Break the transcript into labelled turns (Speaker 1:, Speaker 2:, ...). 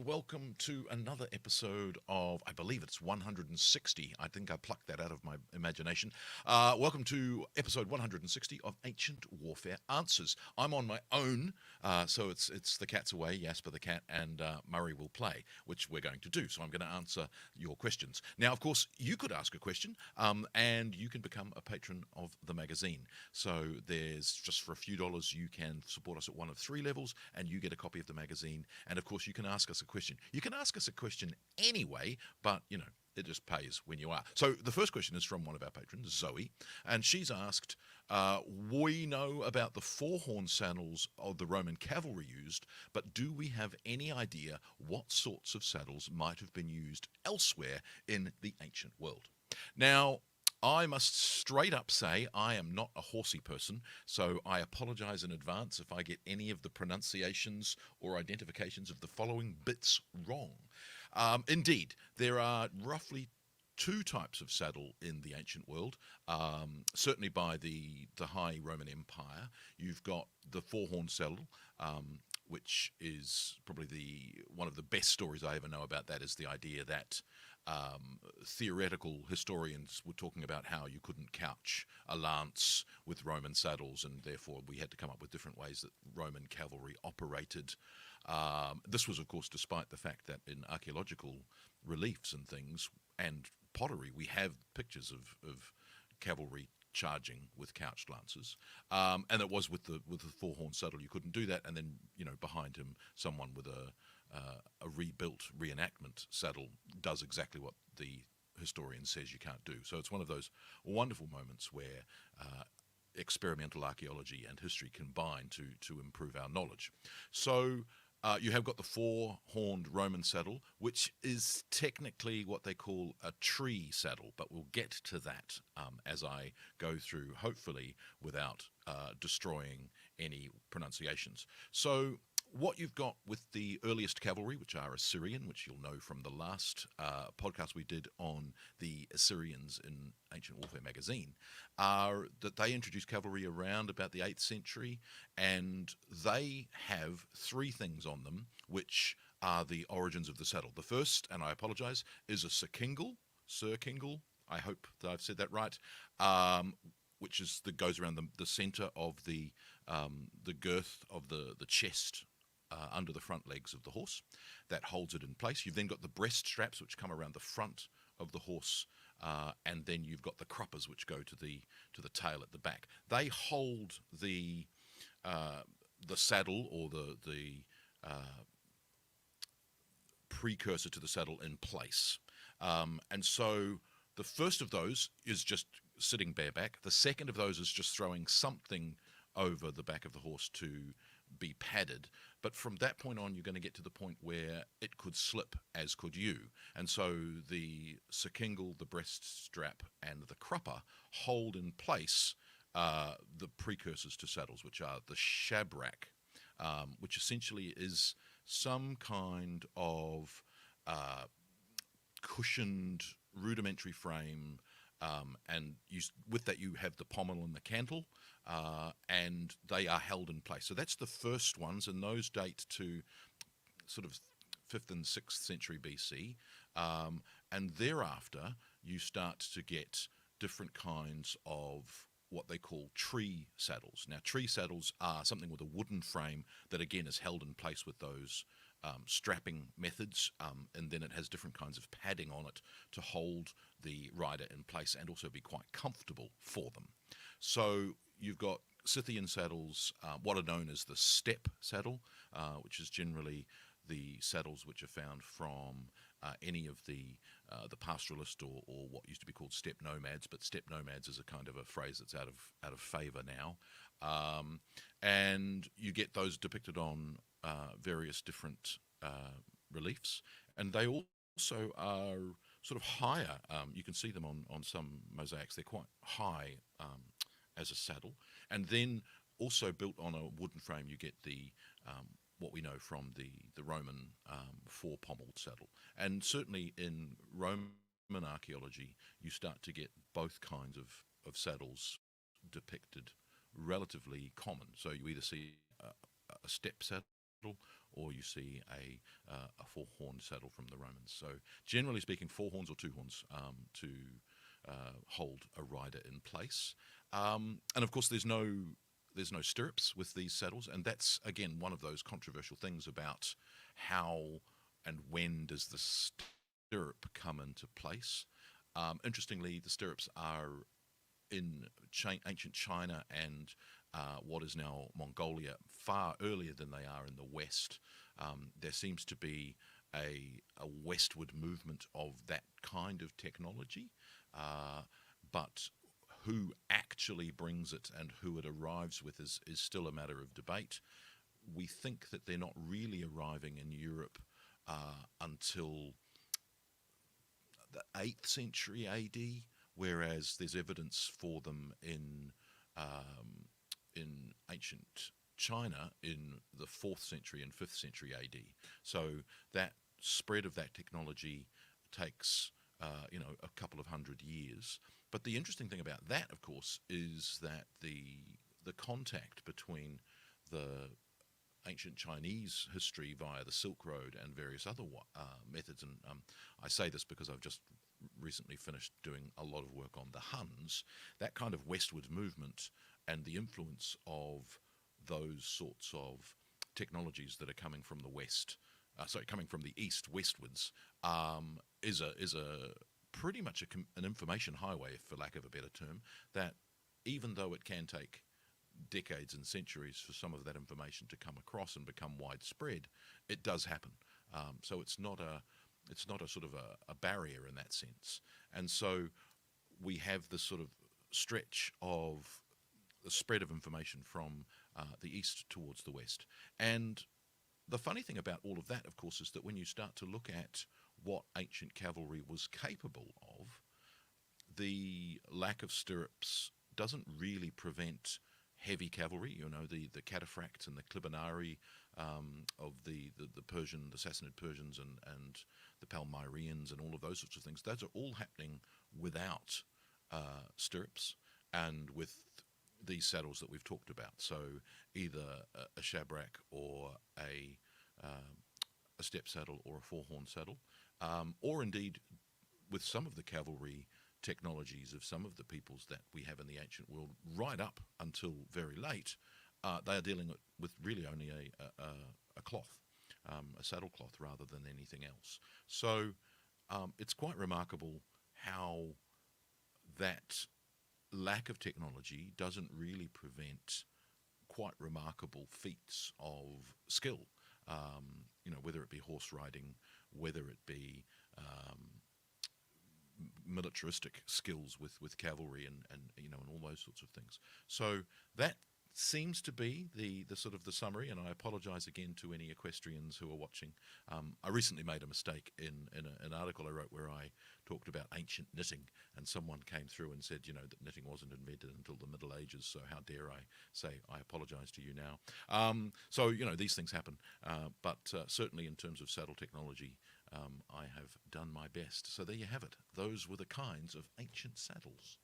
Speaker 1: welcome to another episode of, I believe it's 160. I think I plucked that out of my imagination. Welcome to episode 160 of Ancient Warfare Answers. I'm on my own, so it's the cat's away, Jasper the cat, and Murray will play, which we're going to do. So I'm going to answer your questions. Now, of course, you could ask a question, and you can become a patron of the magazine. So there's just for a few dollars, you can support us at one of three levels, and you get a copy of the magazine. And of course, you can ask us a question. You can ask us a question anyway, but it just pays when you are. So the first question is from one of our patrons, Zoe, and she's asked, we know about the four-horn saddles of the Roman cavalry used, but do we have any idea what sorts of saddles might have been used elsewhere in the ancient world? Now, I must straight up say I am not a horsey person, so I apologise in advance if I get any of the pronunciations or identifications of the following bits wrong. Indeed, there are roughly two types of saddle in the ancient world. Certainly by the High Roman Empire, you've got the four-horn saddle, which is probably one of the best stories I ever know about that is the idea that theoretical historians were talking about how you couldn't couch a lance with Roman saddles, and therefore we had to come up with different ways that Roman cavalry operated. This was, of course, despite the fact that in archaeological reliefs and things and pottery, we have pictures of cavalry charging with couched lances, and it was with the four-horn saddle you couldn't do that, and then behind him someone with a rebuilt reenactment saddle does exactly what the historian says you can't do. So it's one of those wonderful moments where experimental archaeology and history combine to improve our knowledge. So you have got the four-horned Roman saddle, which is technically what they call a tree saddle, but we'll get to that as I go through, hopefully without destroying any pronunciations. So what you've got with the earliest cavalry, which are Assyrian, which you'll know from the last podcast we did on the Assyrians in Ancient Warfare magazine, are that they introduced cavalry around about the 8th century, and they have three things on them, which are the origins of the saddle. The first, and I apologize, is a circingle, I hope that I've said that right, which is that goes around the center of the girth of the chest under the front legs of the horse. That holds it in place. You've then got the breast straps, which come around the front of the horse, and then you've got the cruppers, which go to the tail at the back. They hold the saddle or the precursor to the saddle in place. And so the first of those is just sitting bareback. The second of those is just throwing something over the back of the horse to be padded. But from that point on, you're going to get to the point where it could slip, as could you. And so the circingle, the breast strap, and the crupper hold in place the precursors to saddles, which are the shabrack, which essentially is some kind of cushioned rudimentary frame, and with that you have the pommel and the cantle, and they are held in place. So that's the first ones, and those date to sort of 5th and 6th century BC, and thereafter you start to get different kinds of what they call tree saddles. Now, tree saddles are something with a wooden frame that again is held in place with those strapping methods, and then it has different kinds of padding on it to hold the rider in place and also be quite comfortable for them. So you've got Scythian saddles, what are known as the steppe saddle, which is generally the saddles which are found from any of the pastoralist or what used to be called steppe nomads, but steppe nomads is a kind of a phrase that's out of favour now. And you get those depicted on various different reliefs, and they also are sort of higher. You can see them on some mosaics. They're quite high as a saddle, and then also built on a wooden frame you get the what we know from the Roman four-pommeled saddle. And certainly in Roman archaeology you start to get both kinds of saddles depicted relatively common. So you either see a steppe saddle or you see a four-horned saddle from the Romans. So generally speaking, four horns or two horns to hold a rider in place. And of course, there's no stirrups with these saddles, and that's again one of those controversial things about how and when does the stirrup come into place. Interestingly, the stirrups are in ancient China and what is now Mongolia far earlier than they are in the West. There seems to be a westward movement of that kind of technology, but who actually brings it and who it arrives with is still a matter of debate. We think that they're not really arriving in Europe until the 8th century AD, whereas there's evidence for them in ancient China in the 4th century and 5th century AD. So that spread of that technology takes a couple of hundred years. But the interesting thing about that, of course, is that the contact between the ancient Chinese history via the Silk Road and various other methods, and I say this because I've just recently finished doing a lot of work on the Huns, that kind of westward movement and the influence of those sorts of technologies that are coming from the west, coming from the east westwards, is a pretty much an information highway, for lack of a better term, that even though it can take decades and centuries for some of that information to come across and become widespread, it does happen. So it's not a sort of a barrier in that sense. And so we have this sort of stretch of the spread of information from the east towards the west. And the funny thing about all of that, of course, is that when you start to look at what ancient cavalry was capable of, the lack of stirrups doesn't really prevent heavy cavalry, the cataphracts and the clibanarii of the Persian, the Sassanid Persians and the Palmyreans and all of those sorts of things. Those are all happening without stirrups and with these saddles that we've talked about. So either a shabrack or a step saddle or a four-horn saddle, or indeed with some of the cavalry technologies of some of the peoples that we have in the ancient world, right up until very late, they are dealing with really only a cloth, a saddle cloth, rather than anything else. So it's quite remarkable how that lack of technology doesn't really prevent quite remarkable feats of skill, whether it be horse riding, whether it be militaristic skills with cavalry and all those sorts of things. So that seems to be the sort of the summary, and I apologize again to any equestrians who are watching. I recently made a mistake in an article I wrote where I talked about ancient knitting, and someone came through and said, that knitting wasn't invented until the Middle Ages, so how dare I say I apologize to you now. So these things happen, but certainly in terms of saddle technology, I have done my best. So there you have it. Those were the kinds of ancient saddles.